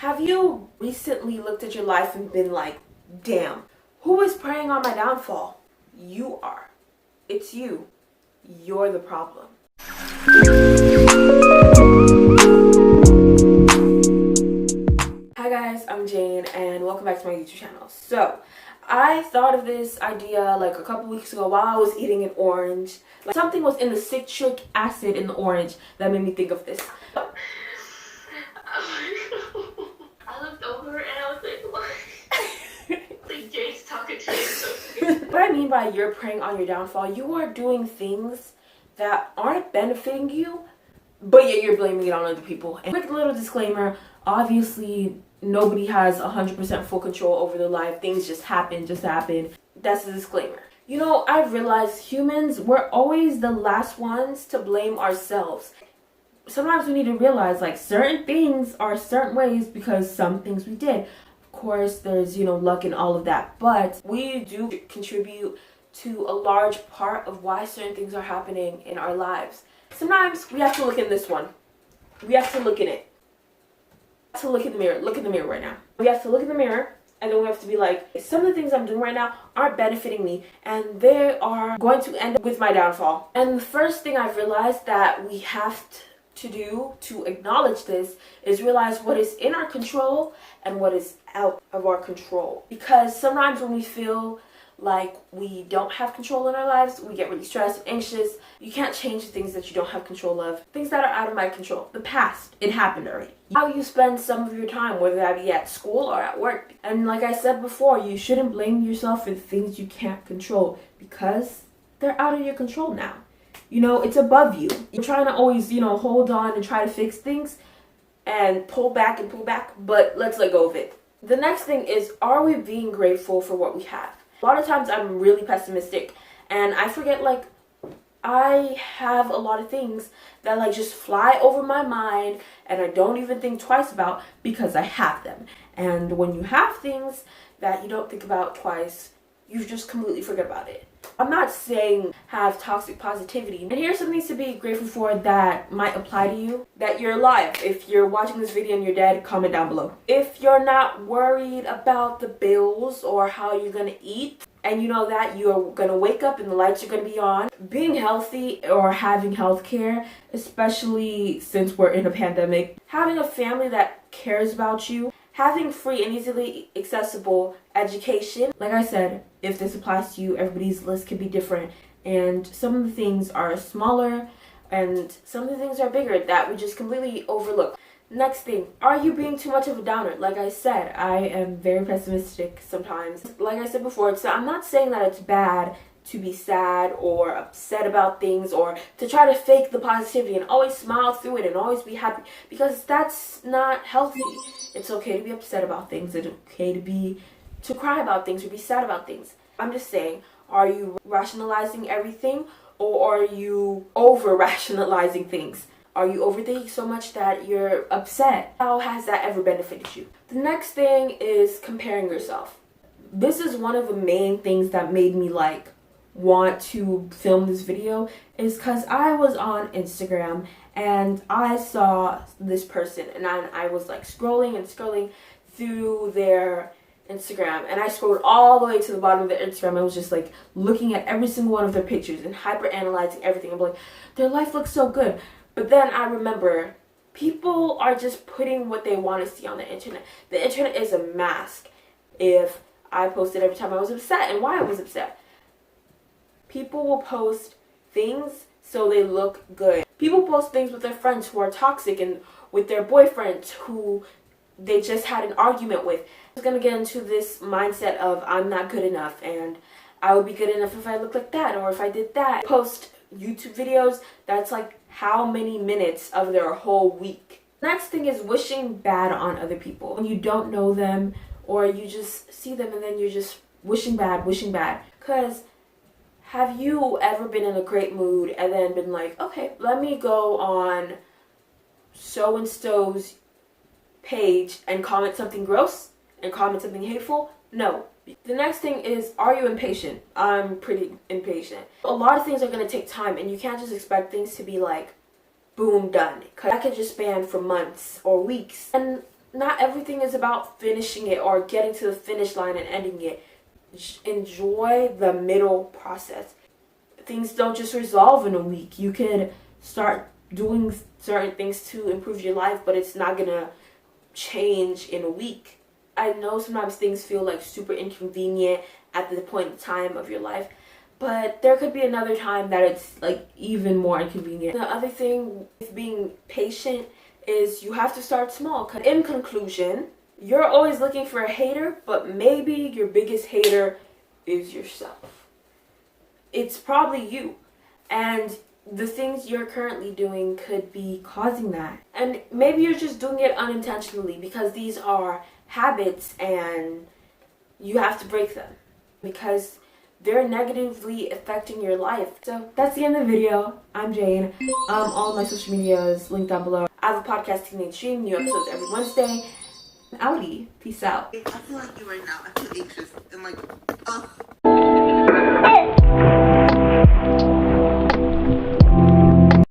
Have you recently looked at your life and been like, damn, who is preying on my downfall? You are. It's you. You're the problem. Hi guys, I'm Jane and welcome back to my YouTube channel. So, I thought of this idea like a couple weeks ago while I was eating an orange. Like, something was in the citric acid in the orange that made me think of this. I looked over and I was like, what? Like Jane's talking to me. What I mean by you're preying on your downfall, you are doing things that aren't benefiting you, but yet you're blaming it on other people. And quick little disclaimer, obviously nobody has 100% full control over their life. Things just happen. That's the disclaimer. You know, I've realized humans, we're always the last ones to blame ourselves. Sometimes we need to realize like certain things are certain ways because some things we did. Of course, there's, luck and all of that, but we do contribute to a large part of why certain things are happening in our lives. Sometimes we have to look in this one. We have to look in it. To look in the mirror. Look in the mirror right now. We have to look in the mirror and then we have to be like, some of the things I'm doing right now aren't benefiting me and they are going to end up with my downfall. And the first thing I've realized that we have to do to acknowledge this is realize what is in our control and what is out of our control. Because sometimes when we feel like we don't have control in our lives, we get really stressed and anxious. You can't change the things that you don't have control of. Things that are out of my control. The past, it happened already. How you spend some of your time, whether that be at school or at work. And like I said before, you shouldn't blame yourself for the things you can't control because they're out of your control now. It's above you. You're trying to always, hold on and try to fix things and pull back, but let's let go of it. The next thing is, are we being grateful for what we have? A lot of times I'm really pessimistic and I forget like I have a lot of things that like just fly over my mind and I don't even think twice about because I have them. And when you have things that you don't think about twice, you just completely forget about it. I'm not saying have toxic positivity. And here's some things to be grateful for that might apply to you. That you're alive. If you're watching this video and you're dead, comment down below. If you're not worried about the bills or how you're gonna eat, and you know that you're gonna wake up and the lights are gonna be on. Being healthy or having health care, especially since we're in a pandemic. Having a family that cares about you. Having free and easily accessible education. Like I said, if this applies to you, everybody's list can be different. And some of the things are smaller and some of the things are bigger that we just completely overlook. Next thing, are you being too much of a downer? Like I said, I am very pessimistic sometimes. Like I said before, I'm not saying that it's bad to be sad or upset about things or to try to fake the positivity and always smile through it and always be happy, because that's not healthy. It's okay to be upset about things. It's okay to cry about things or be sad about things. I'm just saying, are you rationalizing everything or are you over rationalizing things? Are you overthinking so much that you're upset? How has that ever benefited you? The next thing is comparing yourself. This is one of the main things that made me want to film this video, is because I was on Instagram and I saw this person and I was scrolling through their Instagram, and I scrolled all the way to the bottom of their Instagram. I was just looking at every single one of their pictures and hyper analyzing everything. I'm like, their life looks so good. But then I remember, people are just putting what they want to see on the internet. The internet is a mask. If I posted every time I was upset and why I was upset, people will post things so they look good. People post things with their friends who are toxic and with their boyfriends who they just had an argument with. I was going to get into this mindset of I'm not good enough and I would be good enough if I looked like that or if I did that. Post YouTube videos that's how many minutes of their whole week. Next thing is wishing bad on other people. When you don't know them or you just see them and then you're just wishing bad. Because have you ever been in a great mood and then been like, okay, let me go on so-and-so's page and comment something gross and comment something hateful? No. The next thing is, are you impatient? I'm pretty impatient. A lot of things are going to take time and you can't just expect things to be boom, done. Because that could just span for months or weeks. And not everything is about finishing it or getting to the finish line and ending it. Enjoy the middle process. Things don't just resolve in a week. You can start doing certain things to improve your life, but it's not gonna change in a week. I know sometimes things feel like super inconvenient at the point in time of your life, but there could be another time that it's like even more inconvenient. The other thing with being patient is you have to start small. In conclusion, you're always looking for a hater, but maybe your biggest hater is yourself. It's probably you. And the things you're currently doing could be causing that. And maybe you're just doing it unintentionally because these are habits and you have to break them because they're negatively affecting your life. So that's the end of the video. I'm Jane. All of my social media is linked down below. I have a podcast, Teenage Dream, new episodes every Wednesday. Outie. Peace out. I feel like you right now. I feel anxious and like,